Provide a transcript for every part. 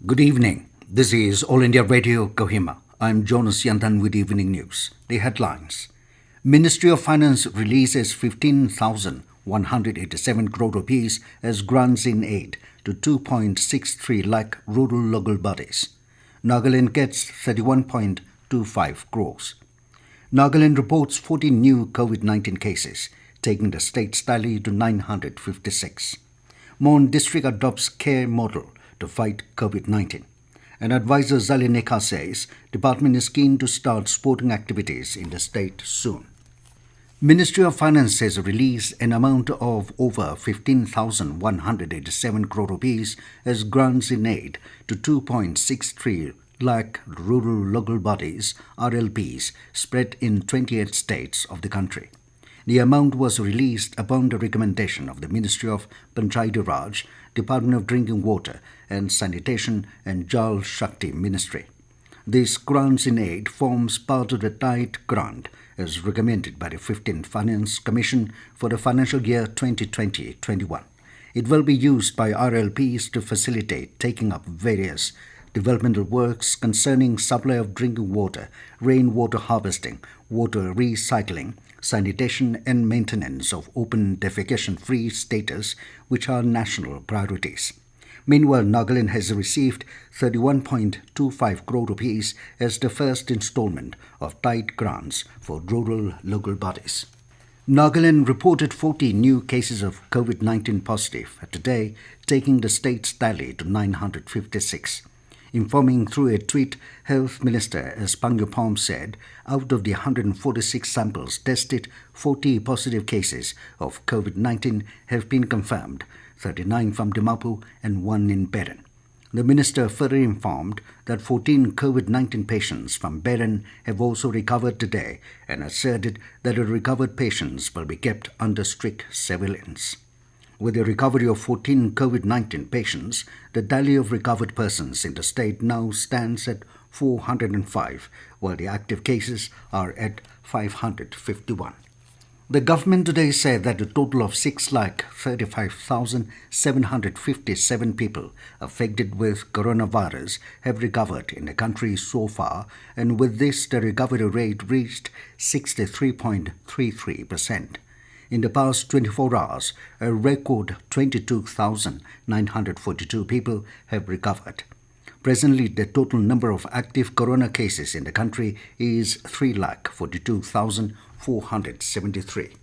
Good evening. This is All India Radio Kohima. I'm Jonas Yandan with Evening News. The headlines. Ministry of Finance releases 15,187 crore rupees as grants in aid to 2.63 lakh rural local bodies. Nagaland gets 31.25 crores. Nagaland reports 14 new COVID-19 cases, taking the state's tally to 956. Mon District adopts care model to fight COVID-19. And Advisor Zale Neikha says department is keen to start sporting activities in the state soon. Ministry of Finance has released an amount of over 15,187 crore rupees as grants in aid to 2.63 lakh rural local bodies, RLBs, spread in 28 states of the country. The amount was released upon the recommendation of the Ministry of Panchayati Raj, Department of Drinking Water and Sanitation and Jal Shakti Ministry. This grants in aid forms part of the tight grant as recommended by the 15th Finance Commission for the financial year 2020-21. It will be used by RLPs to facilitate taking up various developmental works concerning supply of drinking water, rainwater harvesting, water recycling, sanitation and maintenance of open defecation-free status, which are national priorities. Meanwhile, Nagaland has received 31.25 crore rupees as the first installment of tight grants for rural local bodies. Nagaland reported 40 new cases of COVID-19 positive today, taking the state's tally to 956. Informing through a tweet, Health Minister S. Pangyapom said, out of the 146 samples tested, 40 positive cases of COVID-19 have been confirmed, 39 from Dimapur and 1 in Beran. The minister further informed that 14 COVID-19 patients from Beran have also recovered today and asserted that the recovered patients will be kept under strict surveillance. With the recovery of 14 COVID-19 patients, the tally of recovered persons in the state now stands at 405, while the active cases are at 551. The government today said that a total of 6,35,757 people affected with coronavirus have recovered in the country so far, and with this the recovery rate reached 63.33%. In the past 24 hours, a record 22,942 people have recovered. Presently, the total number of active corona cases in the country is 3,42,473.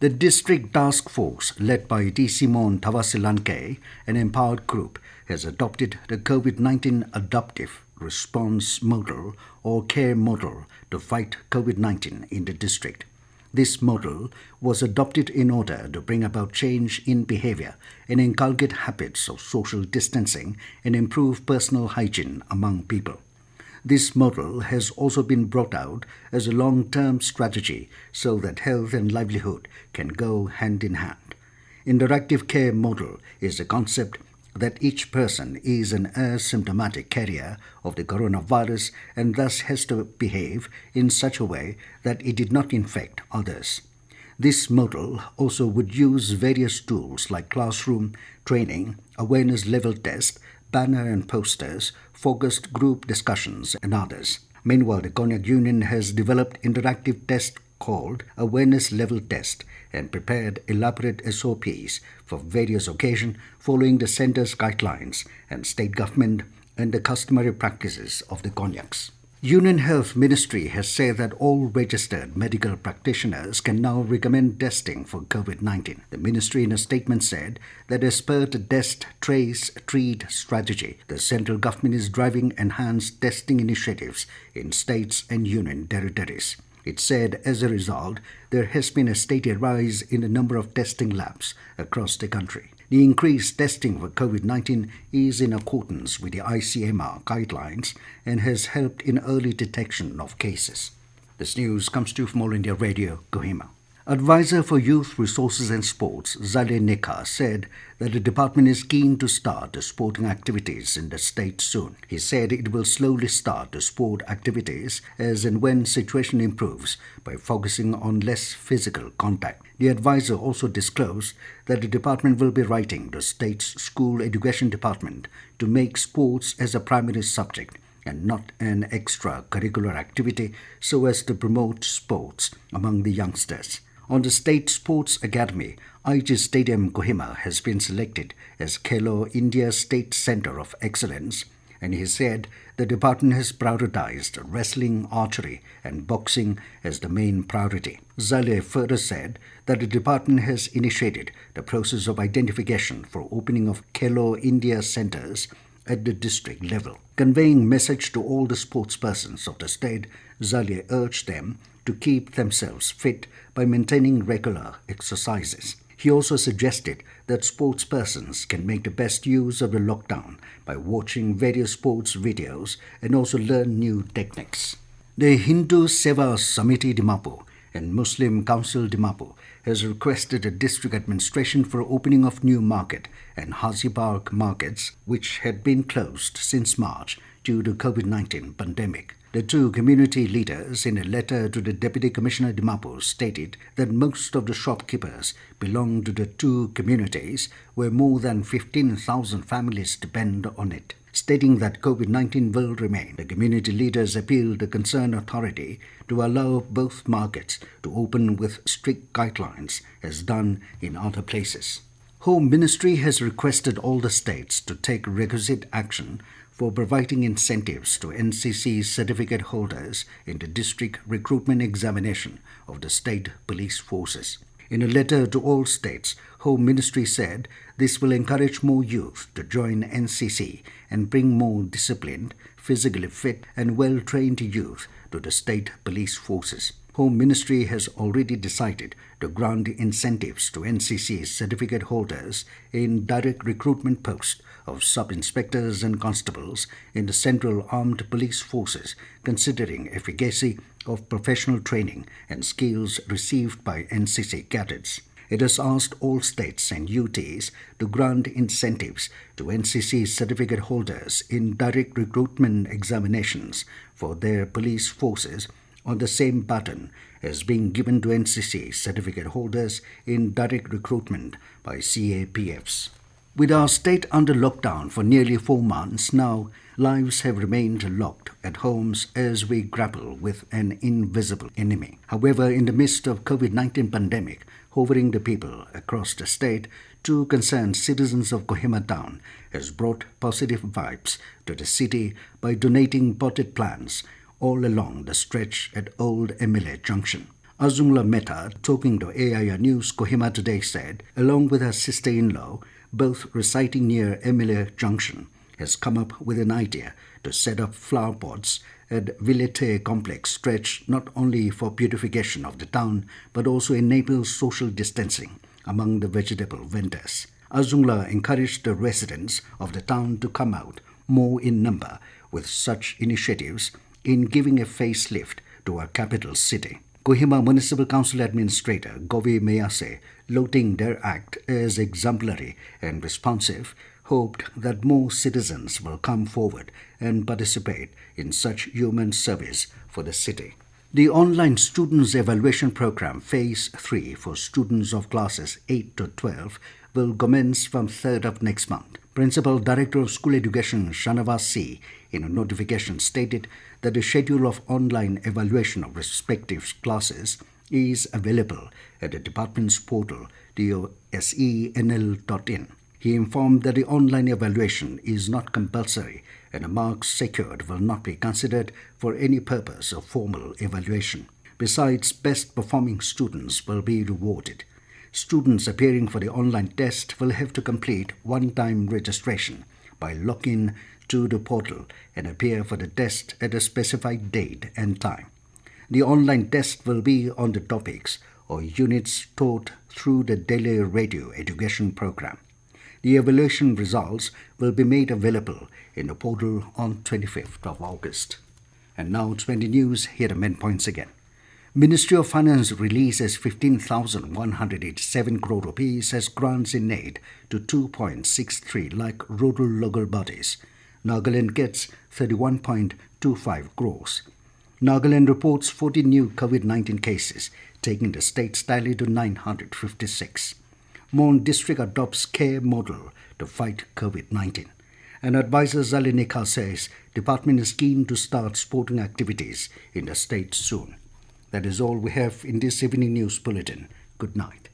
The district task force, led by DC Mon District, an empowered group, has adopted the COVID-19 Adaptive Response Model or CARE model to fight COVID-19 in the district. This model was adopted in order to bring about change in behavior and inculcate habits of social distancing and improve personal hygiene among people. This model has also been brought out as a long-term strategy so that health and livelihood can go hand in hand. Interactive care model is a concept that each person is an asymptomatic carrier of the coronavirus and thus has to behave in such a way that it did not infect others. This model also would use various tools like classroom, training, awareness level test, banner and posters, focused group discussions, and others. Meanwhile, the Cognac Union has developed interactive test called Awareness Level Test and prepared elaborate SOPs for various occasions following the centre's guidelines and state government and the customary practices of the cognacs. Union Health Ministry has said that all registered medical practitioners can now recommend testing for COVID-19. The ministry in a statement said that as per the test, trace, treat strategy, the central government is driving enhanced testing initiatives in states and union territories. It said as a result, there has been a steady rise in the number of testing labs across the country. The increased testing for COVID-19 is in accordance with the ICMR guidelines and has helped in early detection of cases. This news comes to you from All India Radio, Kohima. Advisor for Youth Resources and Sports, Zale Neikha, said that the department is keen to start the sporting activities in the state soon. He said it will slowly start the sport activities as and when situation improves by focusing on less physical contact. The advisor also disclosed that the department will be writing the state's school education department to make sports as a primary subject and not an extra-curricular activity so as to promote sports among the youngsters. On the State Sports Academy, IG Stadium Kohima has been selected as Khelo India State Centre of Excellence, and he said the department has prioritized wrestling, archery and boxing as the main priority. Zale further said that the department has initiated the process of identification for opening of Khelo India centres at the district level. Conveying message to all the sportspersons of the state, Zale urged them to keep themselves fit by maintaining regular exercises. He also suggested that sportspersons can make the best use of the lockdown by watching various sports videos and also learn new techniques. The Hindu Seva Samiti Dimapur and Muslim Council Dimapur has requested the district administration for opening of new market and Hazi Park markets which had been closed since March due to COVID-19 pandemic. The two community leaders, in a letter to the Deputy Commissioner Dimapur, stated that most of the shopkeepers belong to the two communities where more than 15,000 families depend on it. Stating that COVID-19 will remain, the community leaders appealed the concerned authority to allow both markets to open with strict guidelines as done in other places. Home Ministry has requested all the states to take requisite action for providing incentives to NCC certificate holders in the district recruitment examination of the state police forces. In a letter to all states, Home Ministry said this will encourage more youth to join NCC and bring more disciplined, physically fit and well-trained youth to the state police forces. Home Ministry has already decided to grant incentives to NCC certificate holders in direct recruitment posts of sub-inspectors and constables in the Central Armed Police Forces, considering efficacy of professional training and skills received by NCC cadets. It has asked all states and UTs to grant incentives to NCC certificate holders in direct recruitment examinations for their police forces on the same pattern as being given to NCC certificate holders in direct recruitment by CAPFs. With our state under lockdown for nearly 4 months now, lives have remained locked at homes as we grapple with an invisible enemy. However, in the midst of COVID-19 pandemic hovering the people across the state, two concerned citizens of Kohima town has brought positive vibes to the city by donating potted plants all along the stretch at Old Emile Junction. Azungla Mehta, talking to AIR News Kohima today, said, along with her sister-in-law, both residing near Emile Junction, has come up with an idea to set up flower pots at Villete complex stretch not only for beautification of the town but also enables social distancing among the vegetable vendors. Azungla encouraged the residents of the town to come out more in number with such initiatives in giving a facelift to our capital city. Kohima Municipal Council Administrator Govi Mayase, lauding their act as exemplary and responsive, hoped that more citizens will come forward and participate in such human service for the city. The online Students Evaluation Program Phase 3 for students of classes 8 to 12 will commence from 3rd of next month. Principal Director of School Education Shanavas C, in a notification, stated that the schedule of online evaluation of respective classes is available at the department's portal, dosenl.in. He informed that the online evaluation is not compulsory and the marks secured will not be considered for any purpose of formal evaluation. Besides, best performing students will be rewarded. Students appearing for the online test will have to complete one-time registration by logging to the portal and appear for the test at a specified date and time. The online test will be on the topics or units taught through the daily radio education program. The evaluation results will be made available in the portal on 25th of August. And now 20 News, here are the main points again. Ministry of Finance releases 15,187 crore rupees as grants in aid to 2.63 lakh rural local bodies. Nagaland gets 31.25 crores. Nagaland reports 40 new COVID-19 cases, taking the state's tally to 956. Mon District adopts care model to fight COVID-19. And Advisor Zale Neikha says department is keen to start sporting activities in the state soon. That is all we have in this evening news bulletin. Good night.